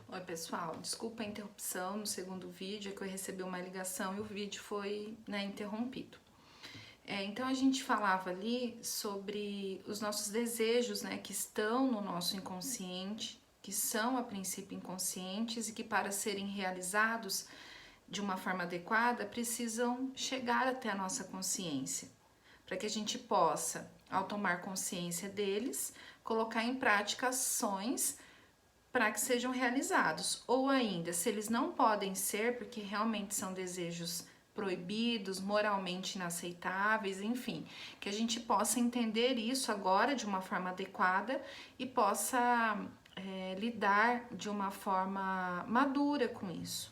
Oi pessoal, desculpa a interrupção no segundo vídeo, é que eu recebi uma ligação e o vídeo foi, interrompido. Então a gente falava ali sobre os nossos desejos, que estão no nosso inconsciente, que são a princípio inconscientes e que para serem realizados de uma forma adequada precisam chegar até a nossa consciência, para que a gente possa, ao tomar consciência deles, colocar em prática ações para que sejam realizados. Ou ainda, se eles não podem ser, porque realmente são desejos proibidos, moralmente inaceitáveis, enfim, que a gente possa entender isso agora de uma forma adequada e possa lidar de uma forma madura com isso,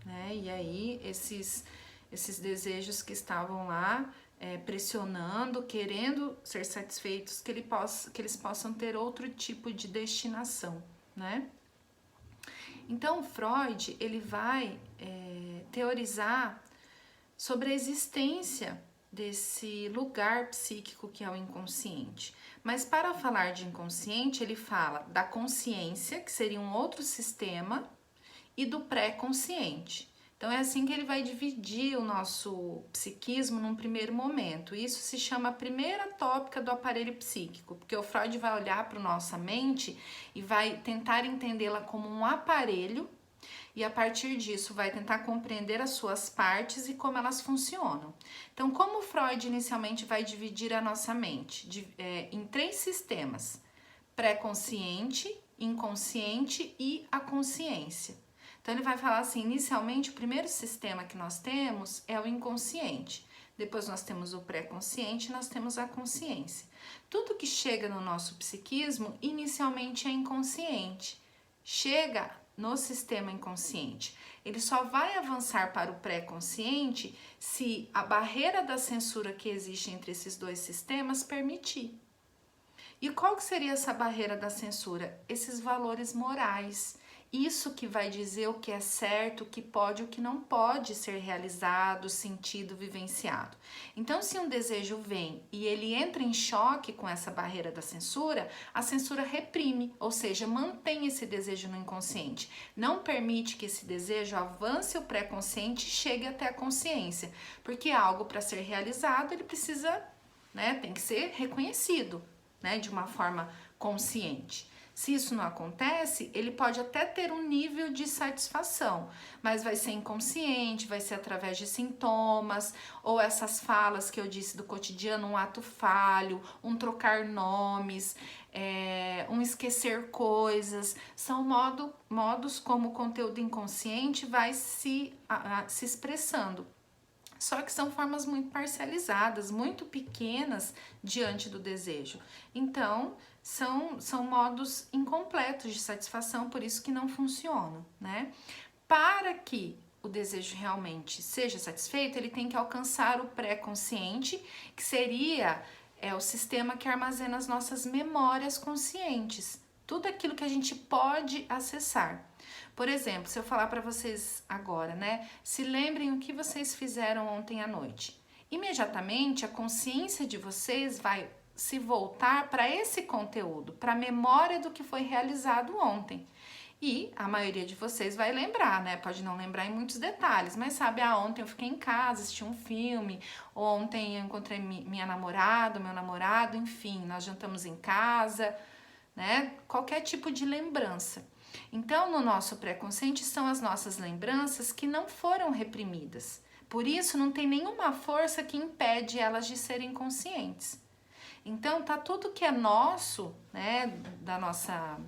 né? E aí, esses desejos que estavam lá pressionando, querendo ser satisfeitos, que eles possam ter outro tipo de destinação, né? Então, Freud, ele vai teorizar sobre a existência desse lugar psíquico que é o inconsciente. Mas para falar de inconsciente, ele fala da consciência, que seria um outro sistema, e do pré-consciente. Então é assim que ele vai dividir o nosso psiquismo num primeiro momento. Isso se chama a primeira tópica do aparelho psíquico, porque o Freud vai olhar para a nossa mente e vai tentar entendê-la como um aparelho e a partir disso vai tentar compreender as suas partes e como elas funcionam. Então, como Freud inicialmente vai dividir a nossa mente em três sistemas: pré-consciente, inconsciente e a consciência. Então ele vai falar assim, inicialmente o primeiro sistema que nós temos é o inconsciente. Depois nós temos o pré-consciente e nós temos a consciência. Tudo que chega no nosso psiquismo inicialmente é inconsciente. Chega no sistema inconsciente. Ele só vai avançar para o pré-consciente se a barreira da censura que existe entre esses dois sistemas permitir. E qual que seria essa barreira da censura? Esses valores morais. Isso que vai dizer o que é certo, o que pode e o que não pode ser realizado, sentido, vivenciado. Então, se um desejo vem e ele entra em choque com essa barreira da censura, a censura reprime, ou seja, mantém esse desejo no inconsciente. Não permite que esse desejo avance o pré-consciente e chegue até a consciência. Porque algo para ser realizado, ele precisa, tem que ser reconhecido, de uma forma consciente. Se isso não acontece, ele pode até ter um nível de satisfação, mas vai ser inconsciente, vai ser através de sintomas, ou essas falas que eu disse do cotidiano, um ato falho, um trocar nomes, um esquecer coisas, são modos como o conteúdo inconsciente vai se expressando. Só que são formas muito parcializadas, muito pequenas diante do desejo. Então, são modos incompletos de satisfação, por isso que não funcionam, né? Para que o desejo realmente seja satisfeito, ele tem que alcançar o pré-consciente, que seria o sistema que armazena as nossas memórias conscientes. Tudo aquilo que a gente pode acessar. Por exemplo, se eu falar para vocês agora, se lembrem o que vocês fizeram ontem à noite. Imediatamente a consciência de vocês vai se voltar para esse conteúdo, para a memória do que foi realizado ontem. E a maioria de vocês vai lembrar, Pode não lembrar em muitos detalhes, mas sabe, ontem eu fiquei em casa, assisti um filme, ontem eu encontrei minha namorada, meu namorado, enfim, nós jantamos em casa, Qualquer tipo de lembrança. Então, no nosso pré-consciente são as nossas lembranças que não foram reprimidas. Por isso, não tem nenhuma força que impede elas de serem conscientes. Então, tá tudo que é nosso, da nossa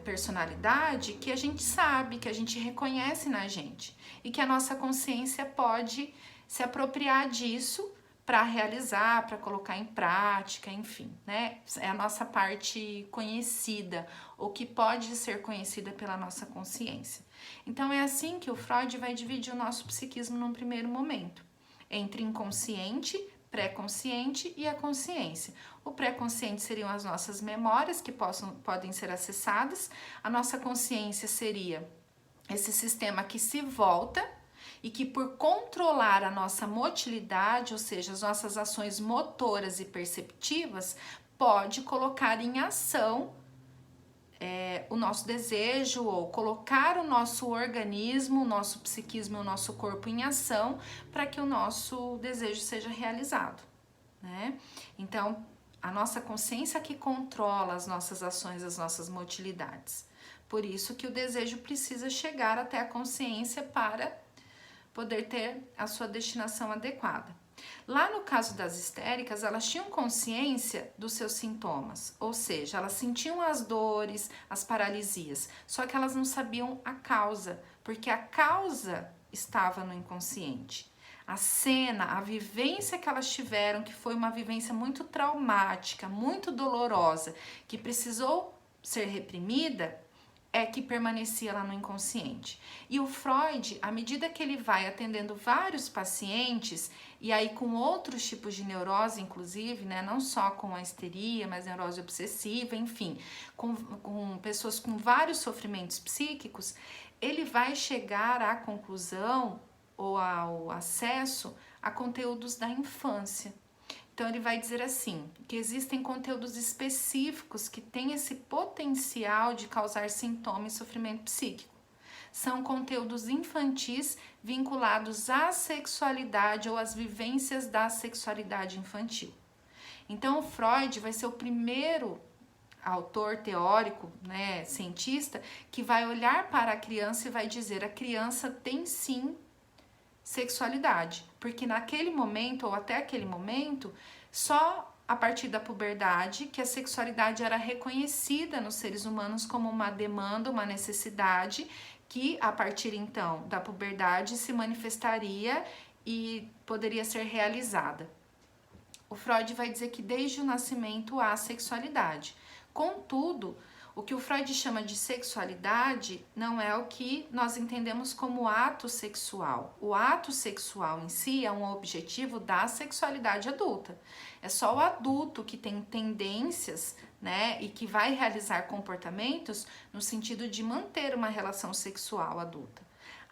personalidade, que a gente sabe, que a gente reconhece na gente. E que a nossa consciência pode se apropriar disso para realizar, para colocar em prática, enfim, É a nossa parte conhecida, ou que pode ser conhecida pela nossa consciência. Então é assim que o Freud vai dividir o nosso psiquismo num primeiro momento, entre inconsciente, pré-consciente e a consciência. O pré-consciente seriam as nossas memórias que podem ser acessadas, a nossa consciência seria esse sistema que se volta e que por controlar a nossa motilidade, ou seja, as nossas ações motoras e perceptivas, pode colocar em ação o nosso desejo ou colocar o nosso organismo, o nosso psiquismo e o nosso corpo em ação para que o nosso desejo seja realizado, né? Então, a nossa consciência que controla as nossas ações, as nossas motilidades. Por isso que o desejo precisa chegar até a consciência para poder ter a sua destinação adequada. Lá no caso das histéricas, elas tinham consciência dos seus sintomas, ou seja, elas sentiam as dores, as paralisias, só que elas não sabiam a causa, porque a causa estava no inconsciente. A cena, a vivência que elas tiveram, que foi uma vivência muito traumática, muito dolorosa, que precisou ser reprimida, é que permanecia lá no inconsciente. E o Freud, à medida que ele vai atendendo vários pacientes, e aí com outros tipos de neurose, inclusive, né, não só com a histeria, mas neurose obsessiva, enfim, com pessoas com vários sofrimentos psíquicos, ele vai chegar à conclusão ou ao acesso a conteúdos da infância. Então ele vai dizer assim, que existem conteúdos específicos que têm esse potencial de causar sintoma e sofrimento psíquico. São conteúdos infantis vinculados à sexualidade ou às vivências da sexualidade infantil. Então o Freud vai ser o primeiro autor teórico, né, cientista, que vai olhar para a criança e vai dizer: a criança tem sim sexualidade, porque naquele momento ou até aquele momento, só a partir da puberdade que a sexualidade era reconhecida nos seres humanos como uma demanda, uma necessidade, que a partir então da puberdade se manifestaria e poderia ser realizada. O Freud vai dizer que desde o nascimento há sexualidade. Contudo, o que o Freud chama de sexualidade não é o que nós entendemos como ato sexual. O ato sexual em si é um objetivo da sexualidade adulta. É só o adulto que tem tendências, né, e que vai realizar comportamentos no sentido de manter uma relação sexual adulta.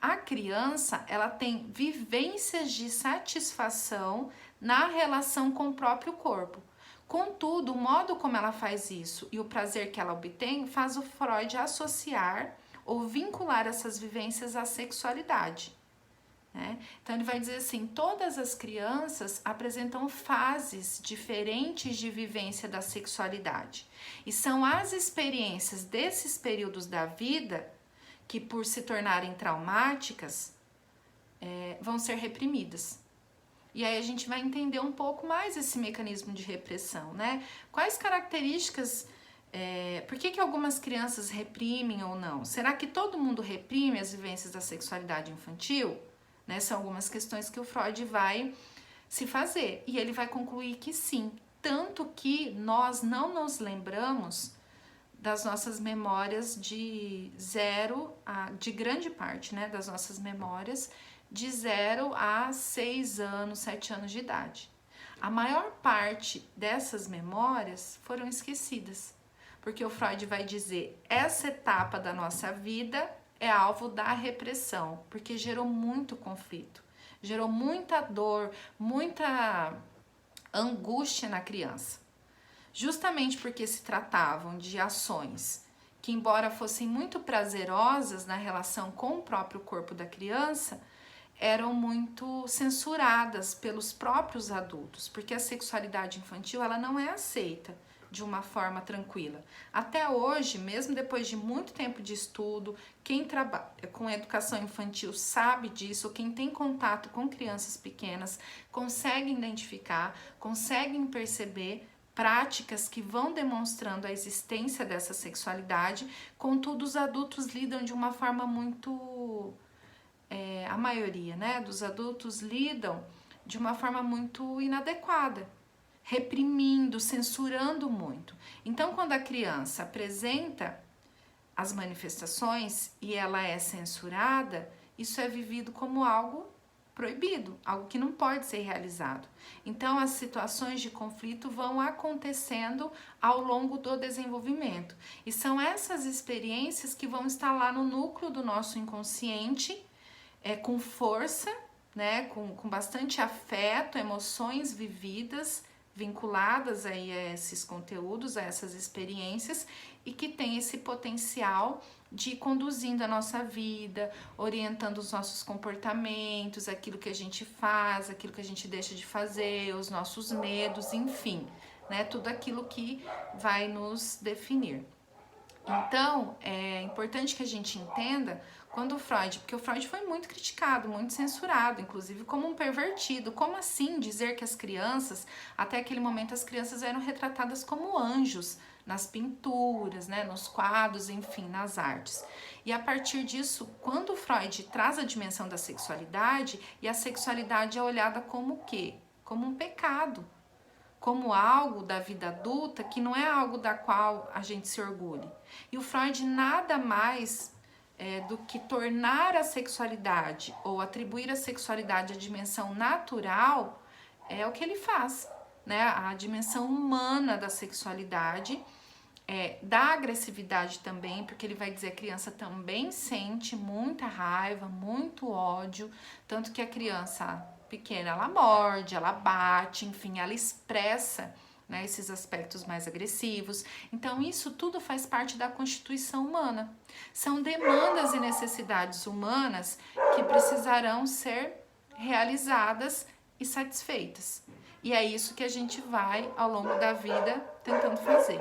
A criança, ela tem vivências de satisfação na relação com o próprio corpo. Contudo, o modo como ela faz isso e o prazer que ela obtém faz o Freud associar ou vincular essas vivências à sexualidade, né? Então ele vai dizer assim, todas as crianças apresentam fases diferentes de vivência da sexualidade. E são as experiências desses períodos da vida que, por se tornarem traumáticas, vão ser reprimidas. E aí a gente vai entender um pouco mais esse mecanismo de repressão, né? Quais características, por que algumas crianças reprimem ou não? Será que todo mundo reprime as vivências da sexualidade infantil? Né? São algumas questões que o Freud vai se fazer. E ele vai concluir que sim. Tanto que nós não nos lembramos das nossas memórias de grande parte, né? Das nossas memórias de 0 a 6 anos, 7 anos de idade. A maior parte dessas memórias foram esquecidas, porque o Freud vai dizer, essa etapa da nossa vida é alvo da repressão, porque gerou muito conflito, gerou muita dor, muita angústia na criança. Justamente porque se tratavam de ações que, embora fossem muito prazerosas na relação com o próprio corpo da criança, eram muito censuradas pelos próprios adultos, porque a sexualidade infantil ela não é aceita de uma forma tranquila. Até hoje, mesmo depois de muito tempo de estudo, quem trabalha com educação infantil sabe disso, quem tem contato com crianças pequenas consegue identificar, conseguem perceber práticas que vão demonstrando a existência dessa sexualidade, contudo os adultos lidam de uma forma muito... a maioria, né, dos adultos lidam de uma forma muito inadequada, reprimindo, censurando muito. Então, quando a criança apresenta as manifestações e ela é censurada, isso é vivido como algo proibido, algo que não pode ser realizado. Então, as situações de conflito vão acontecendo ao longo do desenvolvimento. E são essas experiências que vão estar lá no núcleo do nosso inconsciente, com força, né, com bastante afeto, emoções vividas, vinculadas aí a esses conteúdos, a essas experiências, e que tem esse potencial de ir conduzindo a nossa vida, orientando os nossos comportamentos, aquilo que a gente faz, aquilo que a gente deixa de fazer, os nossos medos, enfim, né? Tudo aquilo que vai nos definir. Então, é importante que a gente entenda quando o Freud, porque o Freud foi muito criticado, muito censurado, inclusive como um pervertido. Como assim dizer que as crianças, até aquele momento as crianças eram retratadas como anjos nas pinturas, né, nos quadros, enfim, nas artes. E a partir disso, quando o Freud traz a dimensão da sexualidade, e a sexualidade é olhada como o quê? Como um pecado, como algo da vida adulta que não é algo da qual a gente se orgulhe. E o Freud nada mais do que tornar a sexualidade ou atribuir a sexualidade a dimensão natural é o que ele faz, né? A dimensão humana da sexualidade, da agressividade também, porque ele vai dizer que a criança também sente muita raiva, muito ódio, tanto que a criança pequena, ela morde, ela bate, enfim, ela expressa, né, esses aspectos mais agressivos. Então, isso tudo faz parte da constituição humana. São demandas e necessidades humanas que precisarão ser realizadas e satisfeitas. E é isso que a gente vai, ao longo da vida, tentando fazer.